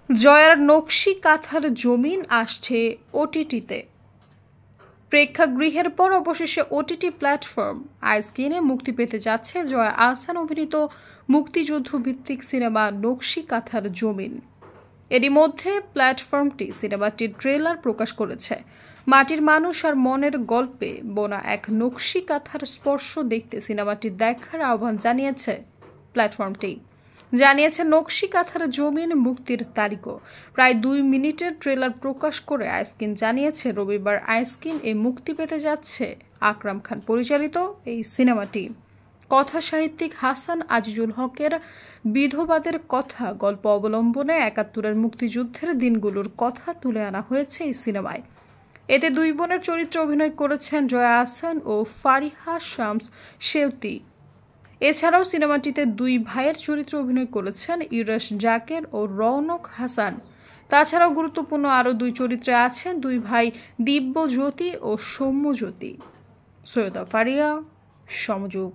জয়ার নকশি কাঁথার জমিন আসছে ওটিটিতে। প্রেক্ষাগৃহের পর অবশেষে ওটিটি প্ল্যাটফর্ম আইস্ক্রিনে মুক্তি পেতে যাচ্ছে জয়া আহসান অভিনীত মুক্তিযুদ্ধ ভিত্তিক সিনেমা নকশি কাঁথার জমিন। এরই মধ্যে প্ল্যাটফর্মটি সিনেমাটির ট্রেলার প্রকাশ করেছে। মাটির মানুষ আর মনের গল্পে বোনা এক নকশি কাঁথার স্পর্শ দেখতে সিনেমাটি দেখার আহ্বান জানিয়েছে প্ল্যাটফর্মটি। জানিয়েছে নকশি কাঁথার জমিন মুক্তির তারিখও। প্রায় 2 মিনিটের ট্রেলার প্রকাশ করে আইস্ক্রিন জানিয়েছে রবিবার আইস্ক্রিন মুক্তি পেতে যাচ্ছে আকরাম খান পরিচালিত এই সিনেমাটি। কথা সাহিত্যিক হাসান আজিজুল হকের বিধবাদের কথা গল্প অবলম্বনে ৭১-এর মুক্তিযুদ্ধের দিনগুলোর কথা তুলে আনা হয়েছে এই সিনেমায়। এতে 2 বোনের চরিত্রে অভিনয় করেছেন জয়া আহসান ও ফারিহা শামস সেউতি। এছাড়াও সিনেমাটিতে 2 ভাইয়ের চরিত্রে অভিনয় করেছেন ইরাশ জাকের ও রৌনক হাসান। তাছাড়াও গুরুত্বপূর্ণ আরও 2 চরিত্রে আছেন 2 ভাই দিব্যজ্যোতি ও সৌম্যজ্যোতি। সৈয়দা ফারিয়া, সমযোগ।